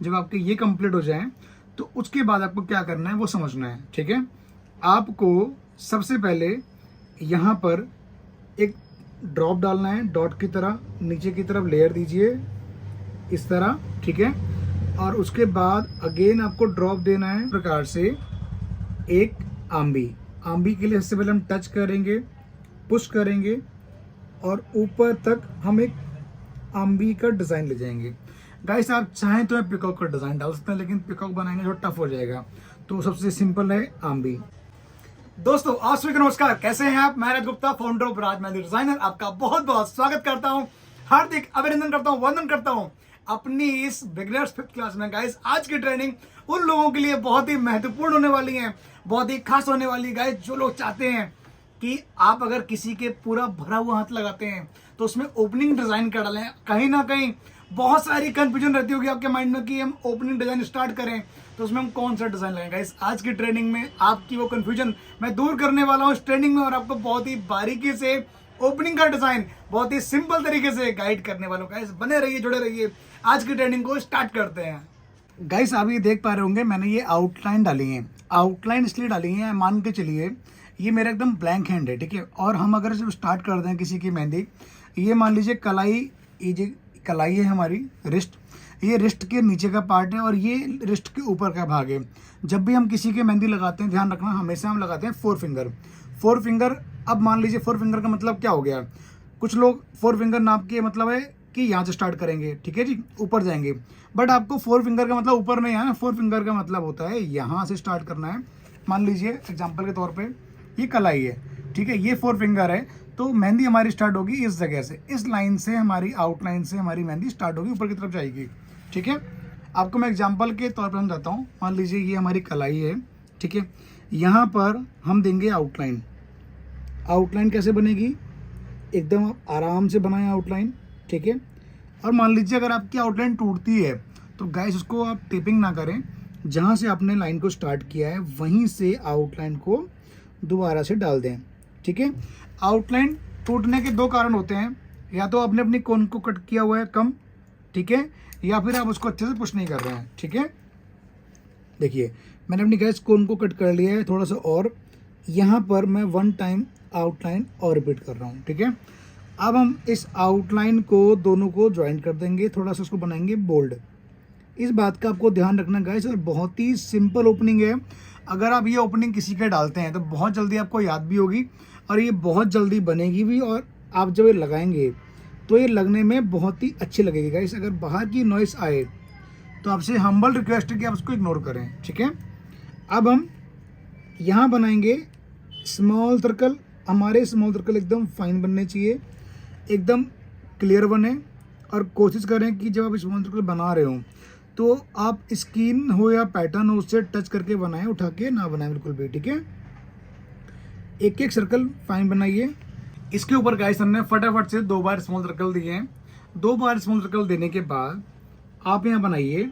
जब आपके ये कंप्लीट हो जाए तो उसके बाद आपको क्या करना है वो समझना है। ठीक है, आपको सबसे पहले यहाँ पर एक ड्रॉप डालना है, डॉट की तरह नीचे की तरफ लेयर दीजिए इस तरह। ठीक है, और उसके बाद अगेन आपको ड्रॉप देना है प्रकार से एक आंबी। आंबी के लिए सबसे पहले हम टच करेंगे, पुश करेंगे और ऊपर तक हम एक आंबी का डिज़ाइन ले जाएंगे। गाइस आप चाहें तो पिकॉक का डिज़ाइन डाल सकते हैं, लेकिन पिकॉक बनाएंगे थोड़ा टफ हो जाएगा, तो सबसे सिंपल है आंबी। दोस्तों आप सभी को नमस्कार, कैसे हैं आप? मैं Raj Gupta, founder of Raj Mehndi designer, आपका बहुत बहुत स्वागत करता हूं, हार्दिक अभिनंदन करता हूं, वंदन करता हूं अपनी इस बिगिनर्स 5th क्लास में। गाइस आज की ट्रेनिंग उन लोगों के लिए बहुत ही महत्वपूर्ण होने वाली है, बहुत ही खास होने वाली है गाइस, जो लोग चाहते हैं कि आप अगर किसी के पूरा भरा हुआ हाथ लगाते हैं तो उसमें ओपनिंग डिजाइन कर डालें। कहीं ना कहीं बहुत सारी कंफ्यूजन रहती होगी आपके माइंड में कि हम ओपनिंग डिजाइन स्टार्ट करें तो उसमें हम कौन सा डिजाइन लगाएंगे। गाइस आज की ट्रेनिंग में आपकी वो कंफ्यूजन मैं दूर करने वाला हूँ इस ट्रेनिंग में, और आपको बहुत ही बारीकी से ओपनिंग का डिजाइन बहुत ही सिंपल तरीके से गाइड करने वाला हूँ। गाइस बने रहिए, जुड़े रहिए, आज की ट्रेनिंग को स्टार्ट करते हैं। गाइस आप ये देख पा रहे होंगे मैंने ये आउटलाइन डाली है। आउटलाइन इसलिए डाली है, मान के चलिए ये मेरा एकदम ब्लैंक हैंड है, ठीक है, और हम अगर जब स्टार्ट कर दें किसी की मेहंदी, ये मान लीजिए कलाई, ये जो कलाई है हमारी रिस्ट, ये रिस्ट के नीचे का पार्ट है और ये रिस्ट के ऊपर का भाग है। जब भी हम किसी के मेहंदी लगाते हैं ध्यान रखना, हमेशा हम लगाते हैं 4 फिंगर। 4 फिंगर, अब मान लीजिए 4 फिंगर का मतलब क्या हो गया, कुछ लोग 4 फिंगर नाप के मतलब है कि यहाँ से स्टार्ट करेंगे, ठीक है जी, ऊपर जाएंगे, बट आपको 4 फिंगर का मतलब ऊपर नहीं है। 4 फिंगर का मतलब होता है यहाँ से स्टार्ट करना है। मान लीजिए एग्जाम्पल के तौर पर ये कलाई है, ठीक है, ये 4 फिंगर है, तो मेहंदी हमारी स्टार्ट होगी इस जगह से, इस लाइन से, हमारी आउटलाइन से हमारी मेहंदी स्टार्ट होगी, ऊपर की तरफ जाएगी। ठीक है, आपको मैं एग्जांपल के तौर पर समझाता हूँ। मान लीजिए ये हमारी कलाई है, ठीक है, यहाँ पर हम देंगे आउटलाइन। आउटलाइन कैसे बनेगी, एकदम आराम से बनाएं आउटलाइन, ठीक है। और मान लीजिए अगर आपकी आउटलाइन टूटती है तो गाइस उसको आप टेपिंग ना करें, जहाँ से आपने लाइन को स्टार्ट किया है वहीं से आउटलाइन को दोबारा से डाल दें। ठीक है, आउटलाइन टूटने के 2 कारण होते हैं, या तो आपने अपनी कोन को कट किया हुआ है कम, ठीक है, या फिर आप उसको अच्छे से पुश नहीं कर रहे हैं। ठीक है, देखिए मैंने अपनी गैस कोन को कट कर लिया है थोड़ा सा, और यहाँ पर मैं 1 टाइम आउटलाइन और रिपीट कर रहा हूँ। ठीक है, अब हम इस आउटलाइन को दोनों को ज्वाइन कर देंगे, थोड़ा सा उसको बनाएंगे बोल्ड। इस बात का आपको ध्यान रखना गाइस, और बहुत ही सिंपल ओपनिंग है। अगर आप ये ओपनिंग किसी के डालते हैं तो बहुत जल्दी आपको याद भी होगी और ये बहुत जल्दी बनेगी भी, और आप जब ये लगाएंगे तो ये लगने में बहुत ही अच्छी लगेगी गाइस। अगर बाहर की नॉइस आए तो आपसे हम्बल रिक्वेस्ट है कि आप उसको इग्नोर करें। ठीक है, अब हम यहाँ बनाएंगे स्मॉल सर्कल। हमारे स्मॉल सर्कल एकदम फाइन बनने चाहिए, एकदम क्लियर बने, और कोशिश करें कि जब आप स्मॉल सर्कल बना रहे हो तो आप स्किन हो या पैटर्न हो उससे टच करके बनाएं, उठा के ना बनाएं बिल्कुल भी। ठीक है, एक एक सर्कल फाइन बनाइए। इसके ऊपर गाइस हमने फटाफट से 2 बार स्मॉल सर्कल दिए हैं। 2 बार स्मॉल सर्कल देने के बाद आप यहाँ बनाइए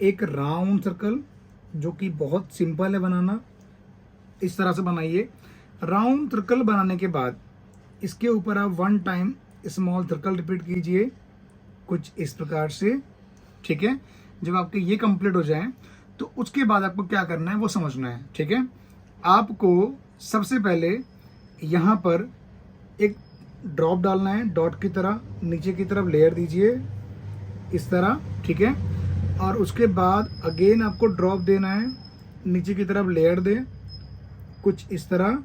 एक राउंड सर्कल, जो कि बहुत सिंपल है बनाना। इस तरह से बनाइए। राउंड सर्कल बनाने के बाद इसके ऊपर आप 1 टाइम स्मॉल सर्कल रिपीट कीजिए, कुछ इस प्रकार से। ठीक है, जब आपके ये कंप्लीट हो जाए तो उसके बाद आपको क्या करना है वो समझना है। ठीक है, आपको सबसे पहले यहाँ पर एक ड्रॉप डालना है, डॉट की तरह नीचे की तरफ लेयर दीजिए इस तरह। ठीक है, और उसके बाद अगेन आपको ड्रॉप देना है, नीचे की तरफ लेयर दें कुछ इस तरह।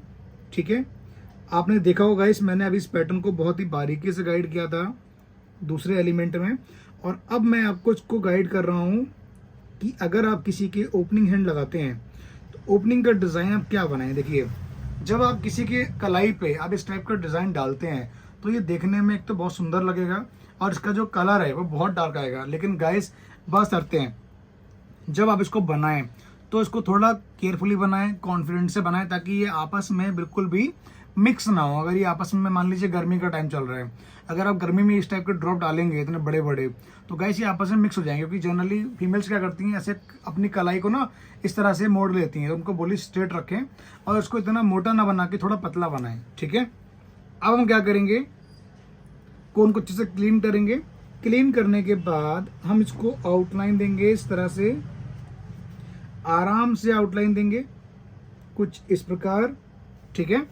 ठीक है, आपने देखा होगा इस मैंने अभी इस पैटर्न को बहुत ही बारीकी से गाइड किया था दूसरे एलिमेंट में, और अब मैं आपको इसको गाइड कर रहा हूँ कि अगर आप किसी के ओपनिंग हैंड लगाते हैं तो ओपनिंग का डिज़ाइन आप क्या बनाएं। देखिए जब आप किसी के कलाई पे आप इस टाइप का डिज़ाइन डालते हैं तो ये देखने में एक तो बहुत सुंदर लगेगा, और इसका जो कलर है वो बहुत डार्क आएगा। लेकिन गाइस बस करते हैं, जब आप इसको बनाएं तो इसको थोड़ा केयरफुली बनाएं, कॉन्फिडेंस से बनाएं, ताकि ये आपस में बिल्कुल भी मिक्स ना हो। अगर ये आपस में, मान लीजिए गर्मी का टाइम चल रहा है, अगर आप गर्मी में इस टाइप के ड्रॉप डालेंगे इतने बड़े बड़े, तो गाइस ये आपस में मिक्स हो जाएंगे। क्योंकि जनरली फीमेल्स क्या करती हैं, ऐसे अपनी कलाई को ना इस तरह से मोड़ लेती हैं, तो उनको बोली स्ट्रेट रखें और इसको इतना मोटा ना बना के थोड़ा पतला बनाएं। ठीक है, अब हम क्या करेंगे, कोन को अच्छे से क्लीन करेंगे, क्लीन करने के बाद हम इसको आउटलाइन देंगे इस तरह से, आराम से आउटलाइन देंगे कुछ इस प्रकार, ठीक है।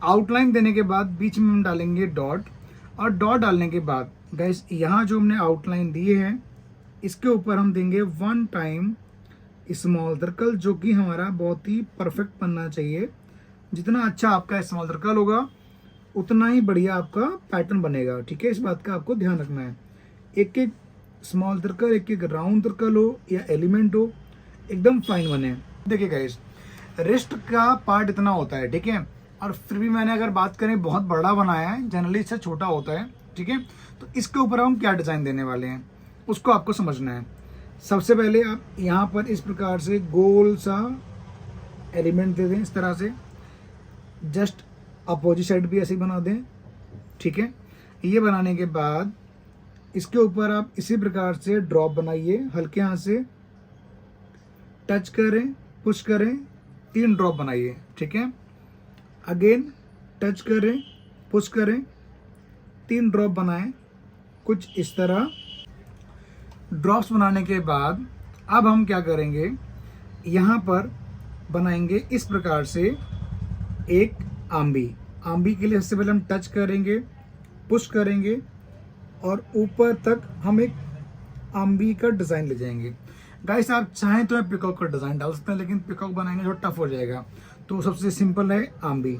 आउटलाइन देने के बाद बीच में हम डालेंगे डॉट, और डॉट डालने के बाद गाइस यहाँ जो हमने आउटलाइन दी है इसके ऊपर हम देंगे 1 टाइम स्मॉल सर्कल, जो कि हमारा बहुत ही परफेक्ट बनना चाहिए। जितना अच्छा आपका स्मॉल सर्कल होगा उतना ही बढ़िया आपका पैटर्न बनेगा, ठीक है। इस बात का आपको ध्यान रखना है। एक एक स्मॉल सर्कल, एक एक राउंड सर्कल हो या एलिमेंट हो, एकदम फाइन बने। देखिए गाइस, रिस्ट का पार्ट इतना होता है, ठीक है, और फिर भी मैंने अगर बात करें बहुत बड़ा बनाया है, जनरली इससे छोटा होता है, ठीक है। तो इसके ऊपर हम क्या डिज़ाइन देने वाले हैं उसको आपको समझना है। सबसे पहले आप यहाँ पर इस प्रकार से गोल सा एलिमेंट दे दें इस तरह से, जस्ट अपोजिट साइड भी ऐसे ही बना दें, ठीक है। ये बनाने के बाद इसके ऊपर आप इसी प्रकार से ड्रॉप बनाइए, हल्के हाथ से टच करें, पुश करें, 3 ड्रॉप बनाइए, ठीक है। अगेन टच करें, पुश करें, 3 ड्रॉप बनाएं कुछ इस तरह। ड्रॉप्स बनाने के बाद अब हम क्या करेंगे, यहाँ पर बनाएंगे इस प्रकार से एक आंबी। आंबी के लिए सबसे पहले हम टच करेंगे, पुश करेंगे और ऊपर तक हम एक आंबी का डिज़ाइन ले जाएंगे। गाइस आप चाहें तो पिकॉक का डिज़ाइन डाल सकते हैं, लेकिन पिकॉक बनाएंगे जो टफ हो जाएगा, तो सबसे सिंपल है आंबी।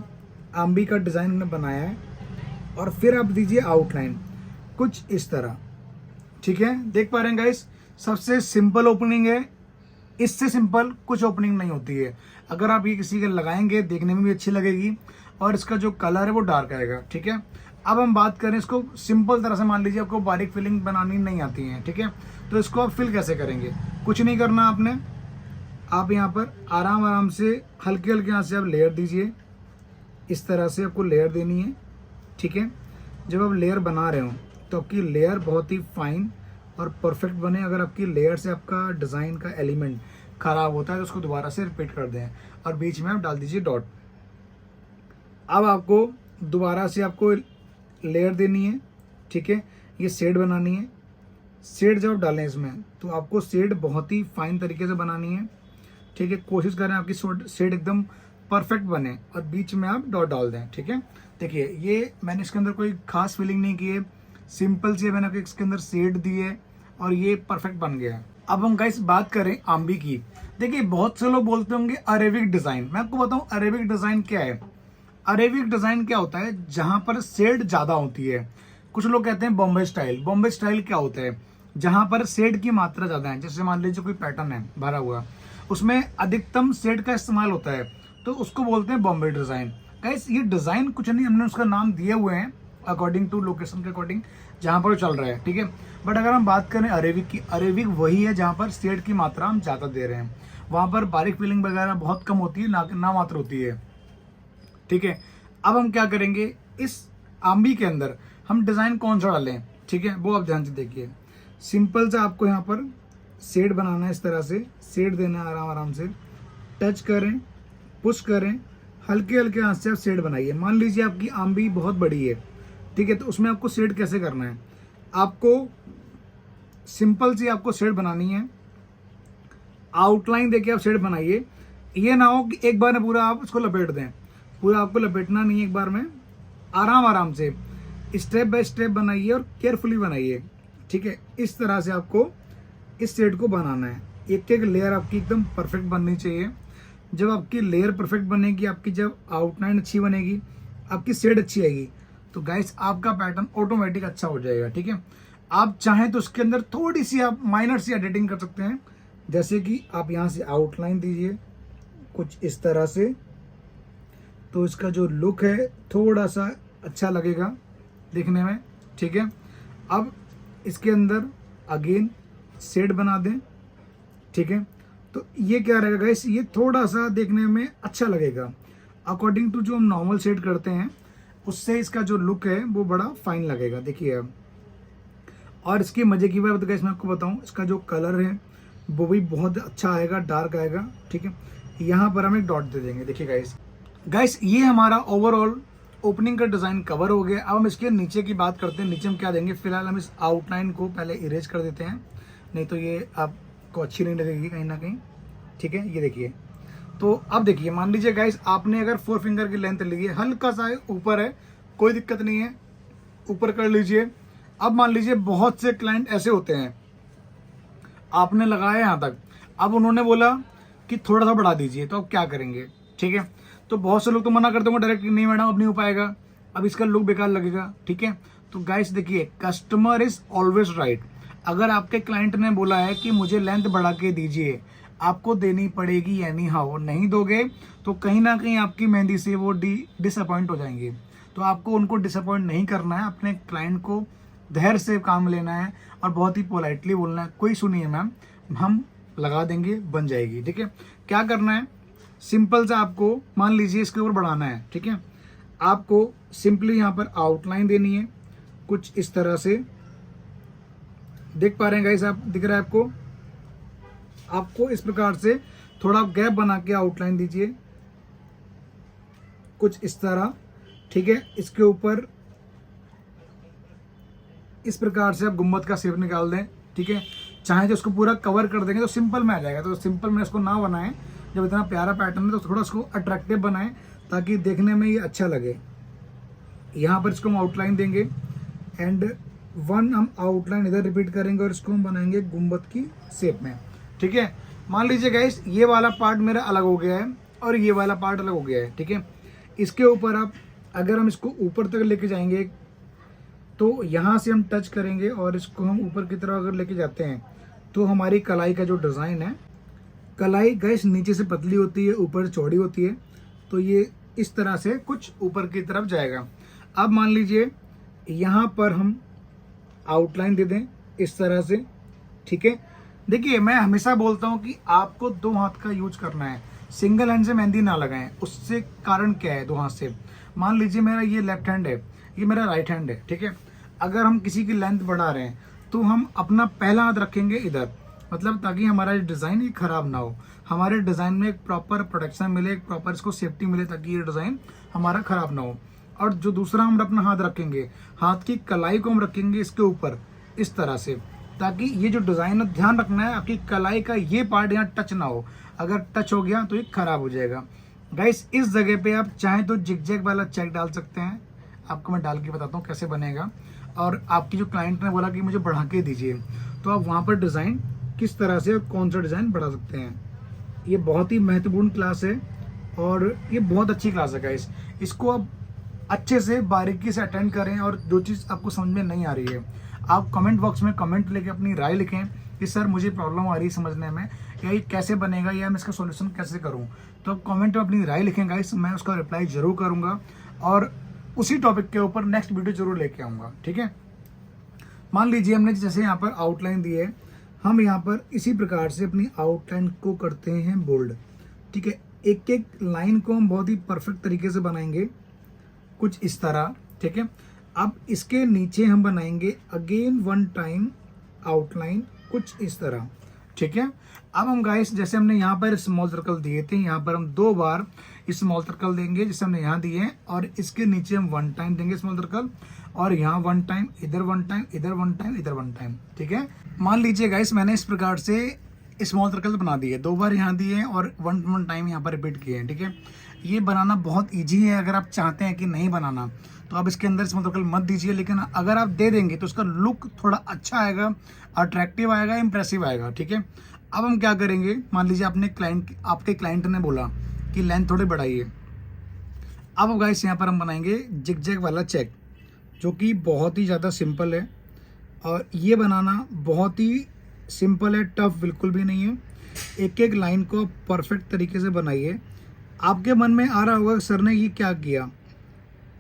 आंबी का डिज़ाइन हमने बनाया है और फिर आप दीजिए आउटलाइन कुछ इस तरह, ठीक है। देख पा रहे हैं गाइस, सबसे सिंपल ओपनिंग है, इससे सिंपल कुछ ओपनिंग नहीं होती है। अगर आप ये किसी के लगाएंगे देखने में भी अच्छी लगेगी और इसका जो कलर है वो डार्क आएगा, ठीक है। अब हम बात करें इसको सिंपल तरह से, मान लीजिए आपको बारीक फिलिंग बनानी नहीं आती है, ठीक है, तो इसको आप फिल कैसे करेंगे, कुछ नहीं करना आपने। आप यहाँ पर आराम से हल्के हल्के हाथ से आप लेयर दीजिए, इस तरह से आपको लेयर देनी है, ठीक है। जब आप लेयर बना रहे हो तो आपकी लेयर बहुत ही फाइन और परफेक्ट बने। अगर आपकी लेयर से आपका डिज़ाइन का एलिमेंट खराब होता है तो उसको दोबारा से रिपीट कर दें और बीच में आप डाल दीजिए डॉट। अब आपको दोबारा से आपको लेयर देनी है, ठीक है, ये शेड बनानी है। शेड जब डालें इसमें तो आपको शेड बहुत ही फाइन तरीके से बनानी है, ठीक है। कोशिश करें आपकी शेड एकदम परफेक्ट बने और बीच में आप डॉट डाल दें, ठीक है। देखिए ये मैंने इसके अंदर कोई खास फीलिंग नहीं की है, सिंपल से मैंने इसके अंदर शेड दी है और ये परफेक्ट बन गया है। अब हम गाइस बात करें आंबी की। देखिए बहुत से लोग बोलते होंगे अरेबिक डिज़ाइन, मैं आपको बताऊं अरेबिक डिज़ाइन क्या है। अरेबिक डिज़ाइन क्या होता है, जहां पर शेड ज़्यादा होती है। कुछ लोग कहते हैं बॉम्बे स्टाइल। बॉम्बे स्टाइल क्या होता है, जहां पर शेड की मात्रा ज़्यादा है। जैसे मान लीजिए कोई पैटर्न है भरा हुआ, उसमें अधिकतम शेड का इस्तेमाल होता है, तो उसको बोलते हैं बॉम्बे डिज़ाइन। गाइस ये डिज़ाइन कुछ नहीं, हमने उसका नाम दिए हुए हैं अकॉर्डिंग टू लोकेशन के अकॉर्डिंग जहाँ पर चल रहा है, ठीक है। बट अगर हम बात करें अरेबिक की, अरेबिक वही है जहाँ पर शेड की मात्रा हम ज़्यादा दे रहे हैं, वहाँ पर बारीक फिलिंग वगैरह बहुत कम होती है, ना मात्र होती है, ठीक है। अब हम क्या करेंगे, इस आंबी के अंदर हम डिज़ाइन कौन सा डालें, ठीक है, वो आप ध्यान से देखिए। सिंपल सा आपको यहाँ पर शेड बनाना है, इस तरह से शेड देना है, आराम से टच करें, पुश करें, हल्के हल्के हाथ से आप शेड बनाइए। मान लीजिए आपकी आंबी बहुत बड़ी है, ठीक है, तो उसमें आपको शेड कैसे करना है, आपको सिंपल सी आपको शेड बनानी है। आउटलाइन देके आप शेड बनाइए। ये ना हो कि एक बार में पूरा आप उसको लपेट दें, पूरा आपको लपेटना नहीं है, एक बार में आराम से स्टेप बाय स्टेप बनाइए और केयरफुली बनाइए, ठीक है। इस तरह से आपको इस शेड को बनाना है। एक एक लेयर आपकी एकदम परफेक्ट बननी चाहिए। जब आपकी लेयर परफेक्ट बनेगी, आपकी जब आउटलाइन अच्छी बनेगी, आपकी शेड अच्छी आएगी, तो गाइस आपका पैटर्न ऑटोमेटिक अच्छा हो जाएगा, ठीक है। आप चाहें तो उसके अंदर थोड़ी सी आप माइनर सी एडिटिंग कर सकते हैं, जैसे कि आप यहाँ से आउटलाइन दीजिए कुछ इस तरह से, तो इसका जो लुक है थोड़ा सा अच्छा लगेगा देखने में, ठीक है। अब इसके अंदर अगेन शेड बना दें, ठीक है। तो ये क्या रहेगा गाइस, ये थोड़ा सा देखने में अच्छा लगेगा अकॉर्डिंग टू जो हम नॉर्मल शेड करते हैं, उससे इसका जो लुक है वो बड़ा फाइन लगेगा। देखिए अब, और इसकी मजे की बात गाइस मैं आपको बताऊं, इसका जो कलर है वो भी बहुत अच्छा आएगा, डार्क आएगा, ठीक है। यहाँ पर हम एक डॉट दे देंगे। देखिए गाइस ये हमारा ओवरऑल ओपनिंग का डिज़ाइन कवर हो गया। अब हम इसके नीचे की बात करते हैं। नीचे हम क्या देंगे, फिलहाल हम इस आउटलाइन को पहले इरेज कर देते हैं, नहीं तो ये आपको अच्छी नहीं लगेगी कहीं ना कहीं। ठीक है, ये देखिए। तो अब देखिए, मान लीजिए गाइस आपने अगर 4 फिंगर की लेंथ ली है, हल्का सा ऊपर है, कोई दिक्कत नहीं है, ऊपर कर लीजिए। अब मान लीजिए बहुत से क्लाइंट ऐसे होते हैं, आपने लगाया यहाँ तक, अब उन्होंने बोला कि थोड़ा सा बढ़ा दीजिए, तो अब क्या करेंगे। ठीक है, तो बहुत से लोग तो मना करते होंगे डायरेक्ट, नहीं मैडम अब नहीं हो पाएगा, अब इसका लुक बेकार लगेगा। ठीक है, तो गाइस देखिए, कस्टमर इज ऑलवेज राइट। अगर आपके क्लाइंट ने बोला है कि मुझे लेंथ बढ़ा के दीजिए, आपको देनी पड़ेगी एनी हाउ। नहीं दोगे तो कहीं ना कहीं आपकी मेहंदी से वो डिसअपॉइंट हो जाएंगे। तो आपको उनको डिसअपॉइंट नहीं करना है, अपने क्लाइंट को धैर्य से काम लेना है और बहुत ही पोलाइटली बोलना है, कोई सुनिए मैम, हम लगा देंगे, बन जाएगी। ठीक है, क्या करना है, सिंपल सा आपको मान लीजिए इसके ऊपर बढ़ाना है। ठीक है, आपको सिंपली यहाँ पर आउटलाइन देनी है कुछ इस तरह से, देख पा रहे हैं गाइस आप, दिख रहा है आपको। आपको इस प्रकार से थोड़ा गैप बना के आउटलाइन दीजिए कुछ इस तरह। ठीक है, इसके ऊपर इस प्रकार से आप गुम्बद का शेप निकाल दें। ठीक है, चाहे तो उसको पूरा कवर कर देंगे तो सिंपल में आ जाएगा, तो सिंपल में इसको ना बनाएं। जब इतना प्यारा पैटर्न है तो थोड़ा इसको अट्रैक्टिव बनाएं ताकि देखने में ये अच्छा लगे। यहाँ पर इसको हम आउटलाइन देंगे एंड 1 हम आउटलाइन इधर रिपीट करेंगे और इसको हम बनाएंगे गुम्बद की शेप में। ठीक है, मान लीजिए गाइस ये वाला पार्ट मेरा अलग हो गया है और ये वाला पार्ट अलग हो गया है। ठीक है, इसके ऊपर आप अगर हम इसको ऊपर तक लेके जाएंगे तो यहाँ से हम टच करेंगे और इसको हम ऊपर की तरफ अगर लेके जाते हैं तो हमारी कलाई का जो डिज़ाइन है, कलाई गाइस नीचे से पतली होती है, ऊपर चौड़ी होती है, तो ये इस तरह से कुछ ऊपर की तरफ जाएगा। अब मान लीजिए यहाँ पर हम आउटलाइन दे दें इस तरह से। ठीक है, देखिए मैं हमेशा बोलता हूँ कि आपको 2 हाथ का यूज करना है, सिंगल हैंड से मेहंदी ना लगाएं। उससे कारण क्या है, 2 हाथ से, मान लीजिए मेरा ये लेफ्ट हैंड है, ये मेरा राइट हैंड है। ठीक है, अगर हम किसी की लेंथ बढ़ा रहे हैं तो हम अपना पहला हाथ रखेंगे इधर, मतलब ताकि हमारा डिज़ाइन ये खराब ना हो, हमारे डिज़ाइन में एक प्रॉपर प्रोटेक्शन मिले, एक प्रॉपर इसको सेफ्टी मिले ताकि ये डिज़ाइन हमारा खराब ना हो। और जो दूसरा हम अपना हाथ रखेंगे, हाथ की कलाई को हम रखेंगे इसके ऊपर इस तरह से, ताकि ये जो डिज़ाइन है, ध्यान रखना है आपकी कलाई का ये पार्ट यहाँ टच ना हो, अगर टच हो गया तो ये खराब हो जाएगा। गाइस इस जगह पे आप चाहें तो जिग-जैग वाला चेक डाल सकते हैं, आपको मैं डाल के बताता हूँ कैसे बनेगा। और आपकी जो क्लाइंट ने बोला कि मुझे बढ़ा के दीजिए, तो आप वहाँ पर डिज़ाइन किस तरह से और कौन सा डिज़ाइन बढ़ा सकते हैं। ये बहुत ही महत्वपूर्ण क्लास है और ये बहुत अच्छी क्लास है गाइस, इसको आप अच्छे से बारीकी से अटेंड करें। और जो चीज़ आपको समझ में नहीं आ रही है, आप कमेंट बॉक्स में कमेंट लेके अपनी राय लिखें कि सर मुझे प्रॉब्लम आ रही है समझने में, या ये कैसे बनेगा, या मैं इसका सॉल्यूशन कैसे करूं। तो आप कमेंट में अपनी राय लिखें गाइस, मैं उसका रिप्लाई जरूर करूंगा और उसी टॉपिक के ऊपर नेक्स्ट वीडियो जरूर लेके आऊँगा। ठीक है, मान लीजिए हमने जैसे यहाँ पर आउटलाइन दी है, हम यहाँ पर इसी प्रकार से अपनी आउटलाइन को करते हैं बोल्ड। ठीक है, एक एक लाइन को हम बहुत ही परफेक्ट तरीके से बनाएंगे कुछ इस तरह। ठीक है, अब इसके नीचे हम बनाएंगे अगेन 1 टाइम आउटलाइन कुछ इस तरह। ठीक है, अब हम गाइस जैसे हमने यहाँ पर स्मॉल सर्कल दिए थे, यहाँ पर हम 2 बार स्मॉल सर्कल देंगे जैसे हमने यहाँ दिए हैं, और इसके नीचे हम 1 टाइम देंगे स्मॉल सर्कल, और यहाँ 1 टाइम, इधर 1 टाइम, इधर 1 टाइम, इधर 1 टाइम। ठीक है, मान लीजिए गाइस मैंने इस प्रकार से स्मॉल सर्कल बना दिए, 2 बार यहाँ दिए हैं और 1 टाइम यहाँ पर रिपीट किए हैं। ठीक है, ये बनाना बहुत ईजी है। अगर आप चाहते हैं कि नहीं बनाना तो आप इसके अंदर स्मॉल सर्कल मत दीजिए, लेकिन अगर आप दे देंगे तो उसका लुक थोड़ा अच्छा आएगा, अट्रैक्टिव आएगा, इंप्रेसिव आएगा। ठीक है, अब हम क्या करेंगे, मान लीजिए आपके क्लाइंट ने बोला कि लेंथ थोड़ी बढ़ाइए। अब गाइस यहाँ पर हम बनाएंगे जिग-जैग वाला चेक, जो कि बहुत ही ज़्यादा सिंपल है और ये बनाना बहुत ही सिंपल है, टफ बिल्कुल भी नहीं है। एक एक लाइन को परफेक्ट तरीके से बनाइए। आपके मन में आ रहा होगा सर ने ये क्या किया,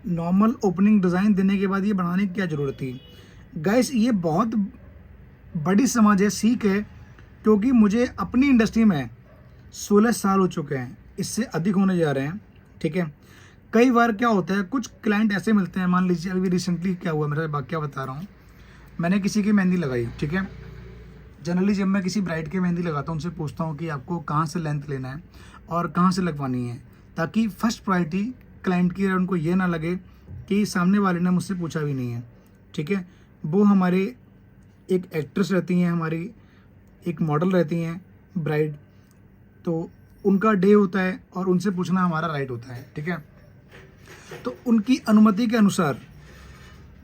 नॉर्मल ओपनिंग डिज़ाइन देने के बाद ये बनाने की क्या ज़रूरत थी। गाइस ये बहुत बड़ी समझ है, सीख है, क्योंकि मुझे अपनी इंडस्ट्री में 16 साल हो चुके हैं, इससे अधिक होने जा रहे हैं। ठीक है, कई बार क्या होता है, कुछ क्लाइंट ऐसे मिलते हैं, मान लीजिए अभी रिसेंटली क्या हुआ, मेरा वाकया बता रहा हूँ। मैंने किसी की मेहंदी लगाई। ठीक है, जनरली जब मैं किसी ब्राइड की मेहंदी लगाता हूँ उनसे पूछता हूँ कि आपको कहाँ से लेंथ लेना है और कहाँ से लगवानी है, ताकि फर्स्ट प्रायोरिटी क्लाइंट की, उनको ये ना लगे कि सामने वाले ने मुझसे पूछा भी नहीं है, ठीक है। वो हमारे एक एक्ट्रेस रहती हैं, हमारी एक मॉडल रहती हैं ब्राइड, तो उनका डे होता है और उनसे पूछना हमारा राइट होता है, ठीक है। तो उनकी अनुमति के अनुसार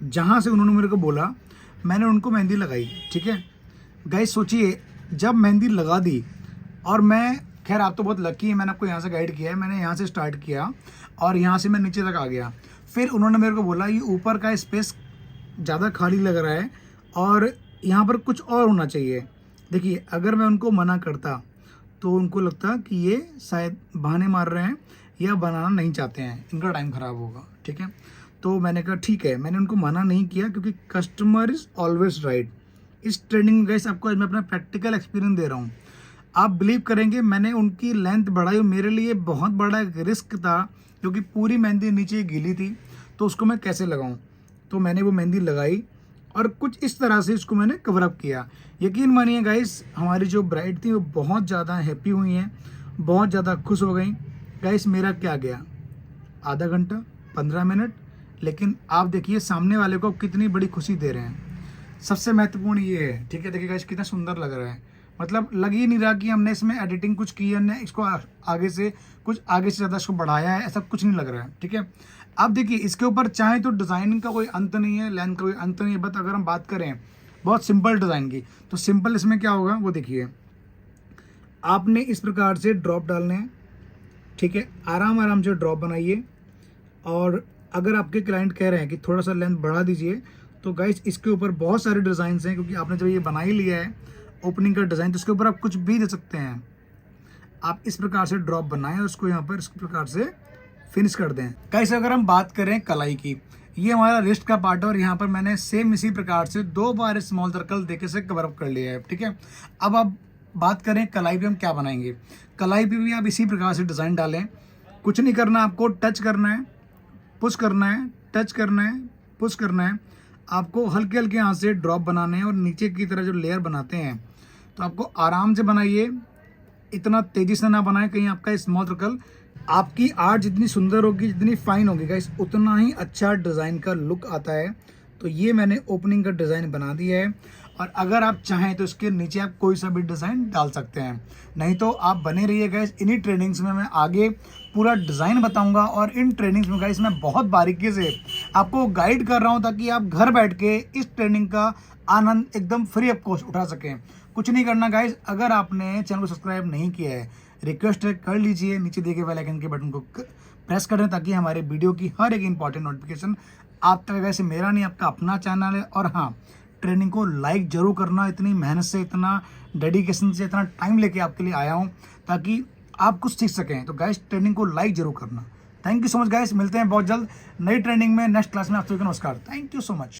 जहाँ से उन्होंने मेरे को बोला मैंने उनको मेहंदी लगाई, ठीक है। गाइस सोचिए, जब मेहंदी लगा दी और मैं, खैर आप तो बहुत लकी है, मैंने आपको यहाँ से गाइड किया है, मैंने यहाँ से स्टार्ट किया और यहाँ से मैं नीचे तक आ गया। फिर उन्होंने मेरे को बोला ये ऊपर का स्पेस ज़्यादा खाली लग रहा है और यहाँ पर कुछ और होना चाहिए। देखिए, अगर मैं उनको मना करता तो उनको लगता कि ये शायद बहाने मार रहे हैं या बनाना नहीं चाहते हैं, इनका टाइम ख़राब होगा, ठीक है। तो मैंने कहा ठीक है, मैंने उनको मना नहीं किया क्योंकि कस्टमर इज़ ऑलवेज राइट। इस ट्रेनिंग में गाइस आपको मैं अपना प्रैक्टिकल एक्सपीरियंस दे रहा हूँ। आप बिलीव करेंगे, मैंने उनकी लेंथ बढ़ाई, मेरे लिए बहुत बड़ा एक रिस्क था क्योंकि पूरी मेहंदी नीचे गीली थी, तो उसको मैं कैसे लगाऊँ। तो मैंने वो मेहंदी लगाई और कुछ इस तरह से इसको मैंने कवर अप किया। यकीन मानिए गाइस, हमारी जो ब्राइड थी वो बहुत ज़्यादा हैप्पी हुई हैं, बहुत ज़्यादा खुश हो गई। गाइस मेरा क्या गया, आधा घंटा 15 मिनट, लेकिन आप देखिए सामने वाले को कितनी बड़ी खुशी दे रहे हैं। सबसे महत्वपूर्ण ये है, ठीक है। देखिए गाइस कितना सुंदर लग रहा है, मतलब लग ही नहीं रहा कि हमने इसमें एडिटिंग कुछ की है, हमने इसको आगे से ज़्यादा इसको बढ़ाया है, ऐसा कुछ नहीं लग रहा है, ठीक है। अब देखिए इसके ऊपर चाहे तो डिज़ाइनिंग का कोई अंत नहीं है, लेंथ का कोई अंत नहीं है, बट अगर हम बात करें बहुत सिंपल डिज़ाइन की, तो सिंपल इसमें क्या होगा वो देखिए। आपने इस प्रकार से ड्रॉप डालने हैं, ठीक है। आराम आराम से ड्रॉप बनाइए और अगर आपके क्लाइंट कह रहे हैं कि थोड़ा सा लेंथ बढ़ा दीजिए, तो गाइस इसके ऊपर बहुत सारे डिज़ाइन हैं, क्योंकि आपने जब ये बना ही लिया है ओपनिंग का डिज़ाइन, तो इसके ऊपर आप कुछ भी दे सकते हैं। आप इस प्रकार से ड्रॉप बनाएं और उसको यहाँ पर इस प्रकार से फिनिश कर दें। गाइस अगर हम बात करें कलाई की, ये हमारा रिस्ट का पार्ट है और यहाँ पर मैंने सेम इसी प्रकार से 2 बार स्मॉल सर्कल देके से कवर अप कर लिया है, ठीक है। अब आप बात करें कलाई पे हम क्या बनाएंगे। कलाई पे भी आप इसी प्रकार से डिज़ाइन डालें, कुछ नहीं करना, आपको टच करना है, पुश करना है, टच करना है, पुश करना है। आपको हल्के हल्के हाथ से ड्रॉप बनाने हैं और नीचे की तरह जो लेयर बनाते हैं तो आपको आराम से बनाइए, इतना तेज़ी से ना बनाएं कहीं आपका स्मॉल सर्कल। आपकी आर्ट जितनी सुंदर होगी, जितनी फाइन होगी गाइस, उतना ही अच्छा डिज़ाइन का लुक आता है। तो ये मैंने ओपनिंग का डिज़ाइन बना दिया है और अगर आप चाहें तो इसके नीचे आप कोई सा भी डिज़ाइन डाल सकते हैं, नहीं तो आप बने रहिए गाइस। इन्हीं ट्रेनिंग्स में मैं आगे पूरा डिज़ाइन बताऊंगा और इन ट्रेनिंग्स में गाइस मैं बहुत बारीकी से आपको गाइड कर रहा हूं ताकि आप घर बैठ के इस ट्रेनिंग का आनंद एकदम फ्री ऑफ कॉस्ट उठा सकें। कुछ नहीं करना गाइस, अगर आपने चैनल को सब्सक्राइब नहीं किया है, रिक्वेस्ट है कर लीजिए, नीचे दिए गए बेल आइकन के बटन को प्रेस कर दें ताकि हमारे वीडियो की हर एक इंपॉर्टेंट नोटिफिकेशन आप तक। वैसे मेरा नहीं, आपका अपना चैनल है। और हाँ, ट्रेनिंग को लाइक जरूर करना, इतनी मेहनत से, इतना डेडिकेशन से, इतना टाइम लेके आपके लिए आया हूँ ताकि आप कुछ सीख सकें। तो गाइस ट्रेनिंग को लाइक जरूर करना। Thank you so much guys, मिलते हैं बहुत जल्द नई ट्रेनिंग में, नेक्स्ट क्लास में। आप सभी को नमस्कार, थैंक यू सो मच।